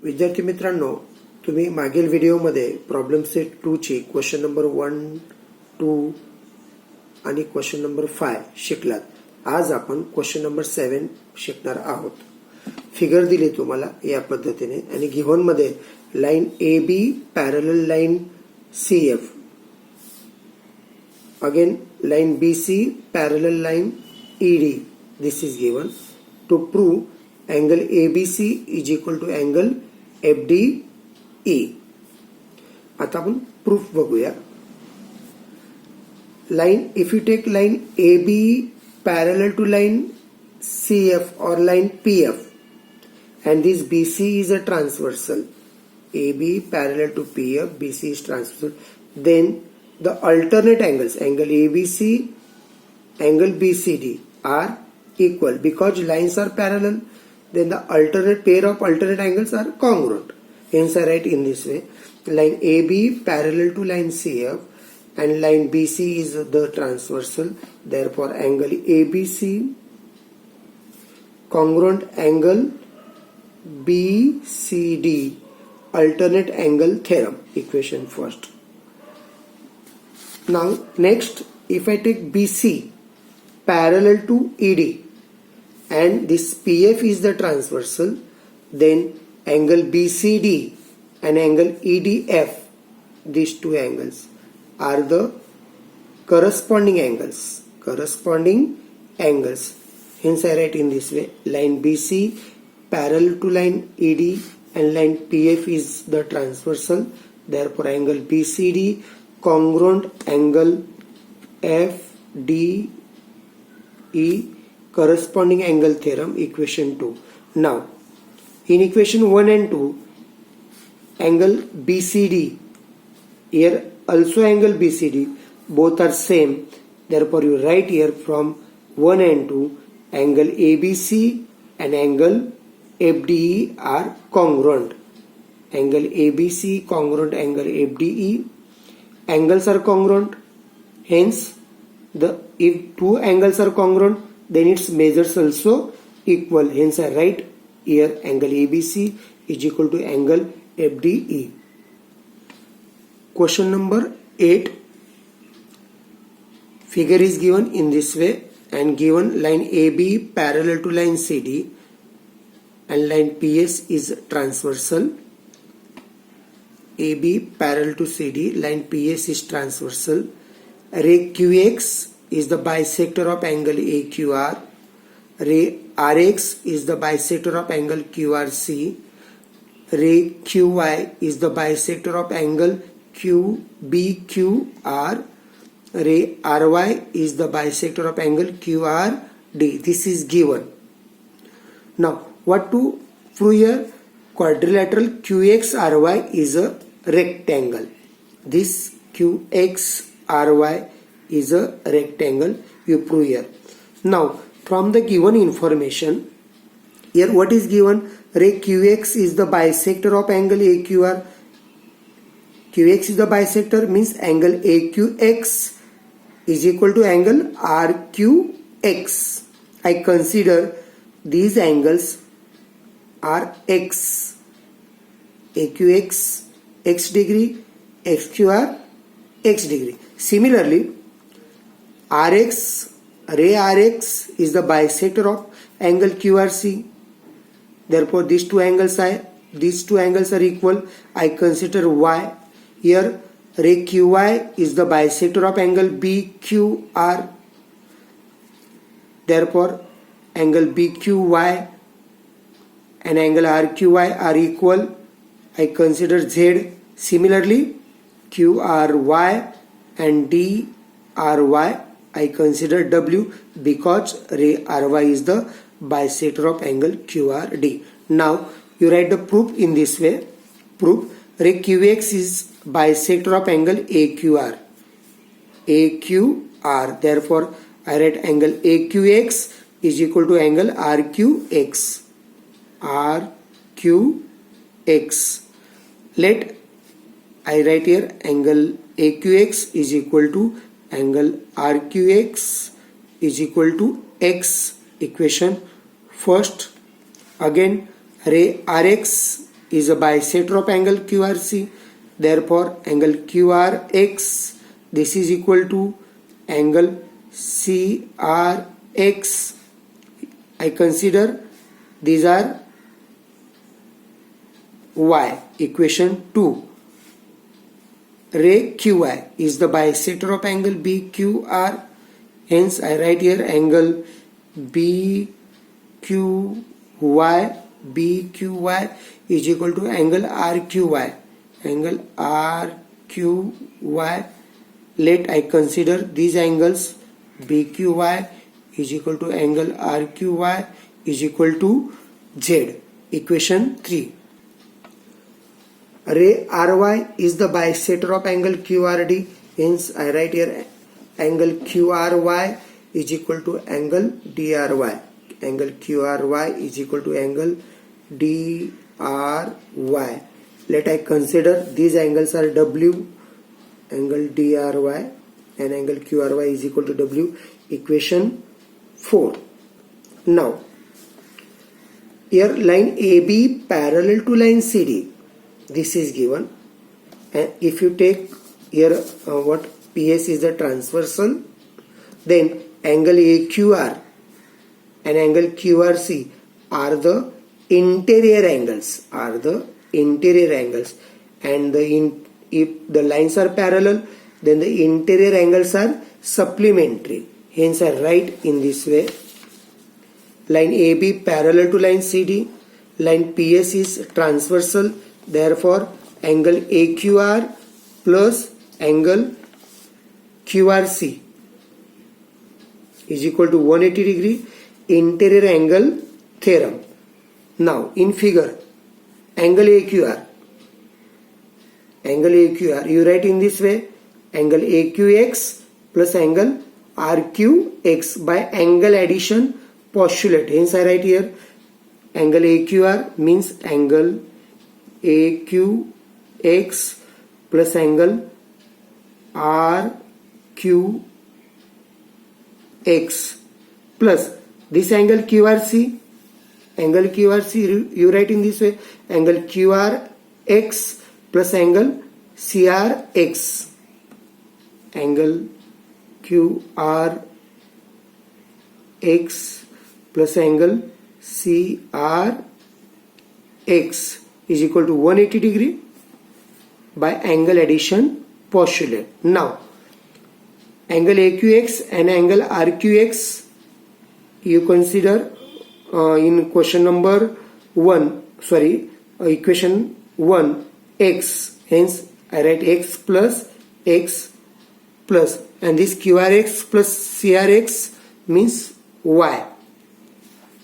विद्यार्थी मित्रांनो, तुम्ही मागील व्हिडिओमध्ये प्रॉब्लेम सेट 2 ची क्वेश्चन नंबर 1, 2 आणि क्वेश्चन नंबर 5 शिकलात. आज आपण क्वेश्चन नंबर 7 शिकणार आहोत. फिगर दिली तुम्हाला या पद्धतीने आणि गिव्हन मध्ये line A B parallel line C F, again line B C parallel line E D. This is given. To prove angle ABC is equal to angle FDE. आता आपण प्रूफ बघूया. Line, if you take line AB parallel to line CF or line PF and this BC is a transversal, AB parallel to PF, BC is transversal, then the alternate angles, angle ABC, angle BCD are equal because lines are parallel. Then the alternate pair of alternate angles are congruent. Hence I write in this way: line AB parallel to line CF and line BC is the transversal. Therefore angle ABC congruent angle BCD, alternate angle theorem, equation first. Now next, if I take BC parallel to ED and this PF is the transversal, then angle BCD and angle EDF, these two angles are the corresponding angles. Hence I write in this way: line BC parallel to line ED and line PF is the transversal. Therefore angle BCD congruent angle FDE, corresponding angle theorem, equation 2. Now in equation 1 and 2, angle BCD, here also angle BCD, both are same. Therefore you write here from 1 and 2, angle ABC and angle FDE are congruent. Angle ABC congruent angle FDE, angles are congruent. Hence if two angles are congruent, then its measures also equal. Hence I write here angle ABC is equal to angle FDE. Question number 8. Figure is given in this way and given line AB parallel to line CD and line PS is transversal. AB parallel to CD, line PS is transversal. Ray QX is the bisector of angle AQR. Ray RX is the bisector of angle QRC. Ray QY is the bisector of angle QBQR. Ray RY is the bisector of angle QRD. This is given. Now what to prove here? Quadrilateral QXRY is a rectangle. This QXRY is a rectangle, you prove here. Now from the given information, here what is given? Ray QX is the bisector of angle AQR. QX is the bisector means angle AQX is equal to angle RQX. I consider these angles are X. AQX X degree, XQR X degree. Similarly RX, ray RX is the bisector of angle QRC. Therefore these two angles are equal. I consider Y. Here ray QY is the bisector of angle BQR. Therefore angle BQY and angle RQY are equal. I consider Z. Similarly QRY and DRY, I consider W because ray RY is the bisector of angle QRD. Now you write the proof in this way. Proof: ray QX is bisector of angle AQR. Therefore I write angle AQX is equal to angle RQX. Let I write here angle AQX is equal to angle RQX is equal to X, equation first. Again ray RX is a bisector of angle QRC. Therefore, angle QRX, this is equal to angle CRX. I consider these are Y. Equation 2. Ray QI is the bisector of angle BQR. Hence, I write here angle BQY is equal to angle RQY. Angle RQY. Let I consider these angles. BQY is equal to angle RQY is equal to Z. Equation 3. Ray RY is the bisector of angle QRD. Hence, I write here angle QRY is equal to angle DRY. Angle QRY is equal to angle DRY. Let I consider these angles are W. Angle DRY and angle QRY is equal to W. Equation 4. Now, here line AB parallel to line CD. This is given. And if you take here what PS is the transversal, then angle AQR and angle QRC are the interior angles. And if the lines are parallel, then the interior angles are supplementary. Hence, I write in this way. Line AB parallel to line CD. Line PS is transversal. Therefore, angle AQR plus angle QRC is equal to 180 degree. Interior angle theorem. Now, in figure, angle AQR, you write in this way, angle AQX plus angle RQX by angle addition postulate. Hence, I write here, angle AQR means angle AQX plus angle RQX plus this angle QRC, you write in this way, angle QRX plus angle CRX, angle QRX plus angle CRX is equal to 180 degree by angle addition postulate. Now, angle AQX and angle RQX you consider in question number 1, equation 1, X. Hence, I write X plus and this QRX plus CRX means Y.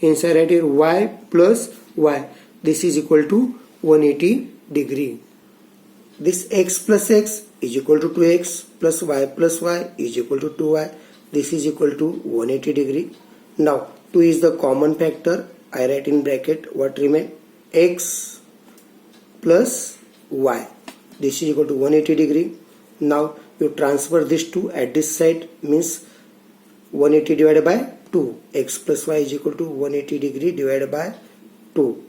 Hence, I write here Y plus Y. This is equal to 180 degree. This X plus X is equal to 2X plus Y is equal to 2Y. This is equal to 180 degree. Now, 2 is the common factor. I write in bracket what remain? X plus Y. This is equal to 180 degree. Now, you transfer this 2 at this side means 180 divided by 2. X plus Y is equal to 180 degree divided by 2.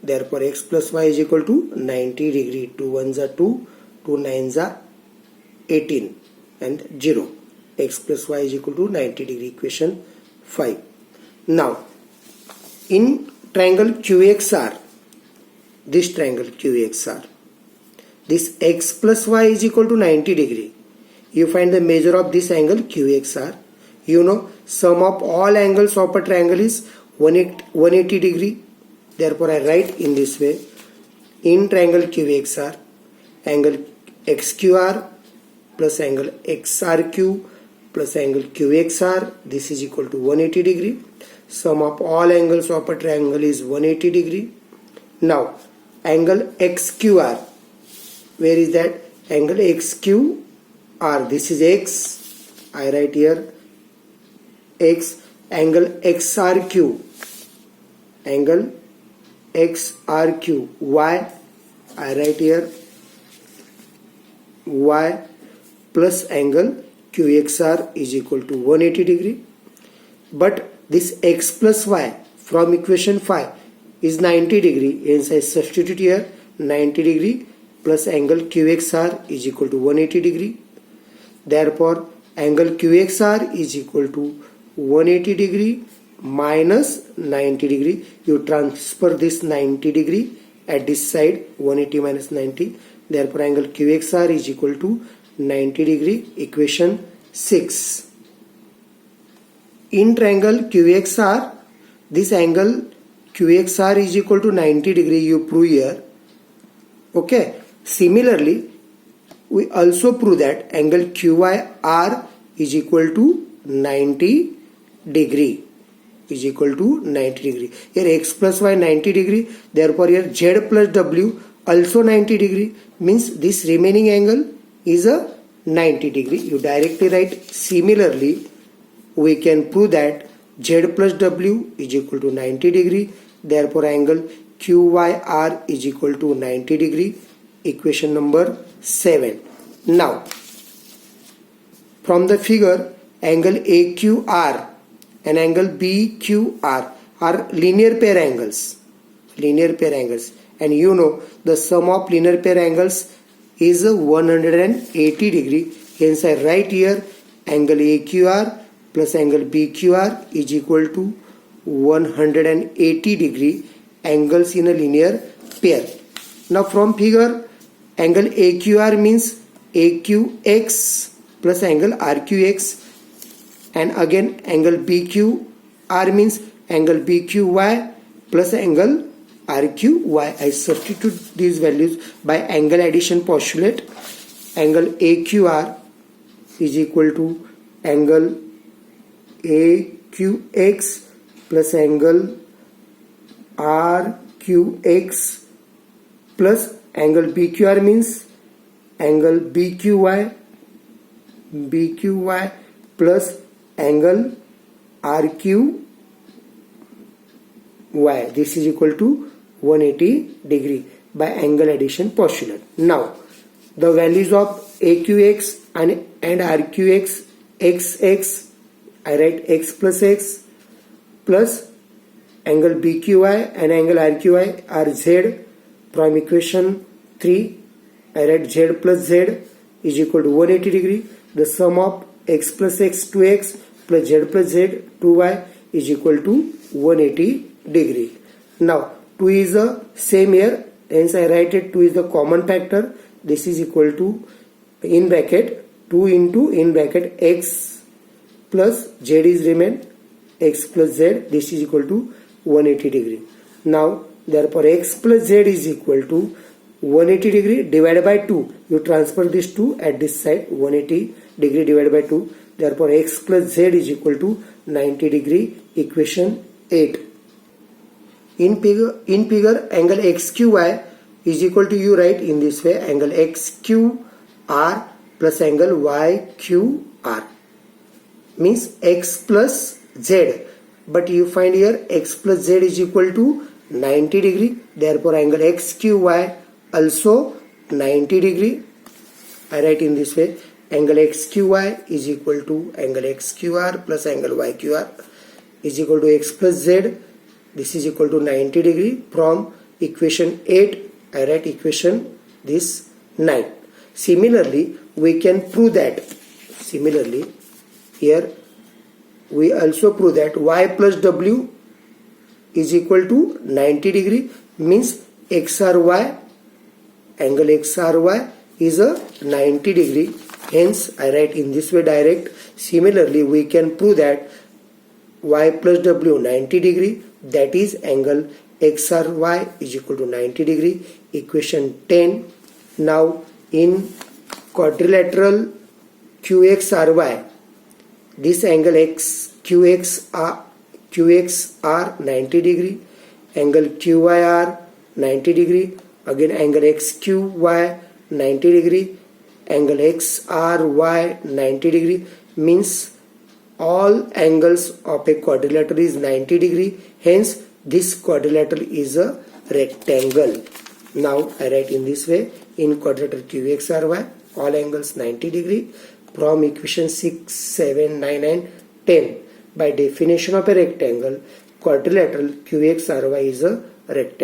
Therefore, X plus Y is equal to 90 degree. 2 ones are 2, 2 nines are 18 and 0. X plus Y is equal to 90 degree. Equation 5. Now, in triangle QXR, this triangle QXR, this X plus Y is equal to 90 degree. You find the measure of this angle QXR. You know, sum of all angles of a triangle is 180 degree. Therefore, I write in this way, in triangle QXR, angle XQR plus angle XRQ plus angle QXR, this is equal to 180 degree. Sum of all angles of a triangle is 180 degree. Now, angle XQR, where is that? Angle XQR, this is X, I write here X. Angle XRQ, angle XRQ, Y, I write here Y plus angle QXR is equal to 180 degree. But this X plus Y from equation 5 is 90 degree. Hence I substitute here 90 degree plus angle QXR is equal to 180 degree. Therefore angle QXR is equal to 180 degree minus 90 degree. You transfer this 90 degree at this side, 180 minus 90. Therefore angle QXR is equal to 90 degree. Equation 6. In triangle QXR, this angle QXR is equal to 90 degree, you prove here. Okay. Similarly, we also prove that angle QYR is equal to 90 degree. Is equal to 90 degree. Here x plus y 90 degree. Therefore here z plus w also 90 degree. Means this remaining angle is a 90 degree. You directly write. Similarly, we can prove that z plus w is equal to 90 degree. Therefore angle QYR is equal to 90 degree. Equation number 7. Now from the figure, angle AQR and angle BQR are linear pair angles. Linear pair angles. And you know the sum of linear pair angles is 180 degree. Hence I write here angle AQR plus angle BQR is equal to 180 degree angles in a linear pair. Now from figure, angle AQR means AQX plus angle RQX, and again angle BQR means angle BQY plus angle RQY. I substitute these values by angle addition postulate. Angle AQR is equal to angle AQX plus angle RQX plus angle BQR means angle BQY plus angle RQY. This is equal to 180 degree by angle addition postulate. Now the values of AQX and RQX, XX, I write x plus x plus angle BQY and angle RQY are Z. From equation 3, I write z plus z is equal to 180 degree. The sum of x plus x 2x plus z plus z 2y is equal to 180 degree. Now 2 is the same here, hence I write it 2 is the common factor. This is equal to in bracket 2 into in bracket x plus z is remain x plus z. This is equal to 180 degree. Now therefore x plus z is equal to 180 degree divided by 2. You transfer this 2 at this side, 180 degree divided by 2. Therefore x plus z is equal to 90 degree. Equation 8. In figure angle XQY is equal to, you write in this way, angle XQR plus angle YQR means x plus z. But you find here x plus z is equal to 90 degree. Therefore angle XQY also 90 degree. I write in this way, angle XQY is equal to angle XQR plus angle YQR is equal to x plus z. This is equal to 90 degree. From equation 8, I write equation this 9. Similarly, we can prove that. Similarly, here we also prove that y plus w is equal to 90 degree, means XRY, angle XRY is a 90 degree. Hence I write in this way direct. Similarly, we can prove that y plus w 90 degree, that is angle XRY is equal to 90 degree. Equation 10. Now in quadrilateral QXRY, this angle QXR 90 degree, angle QYR 90 degree, again angle XQY 90 degree, angle XRY 90 degree, means all angles of a quadrilateral is 90 degree. Hence this quadrilateral is a rectangle. Now I write in this way, in quadrilateral QXRY all angles 90 degree. From equation 6, 7, 9 and 10, by definition of a rectangle, quadrilateral QXRY is a rectangle.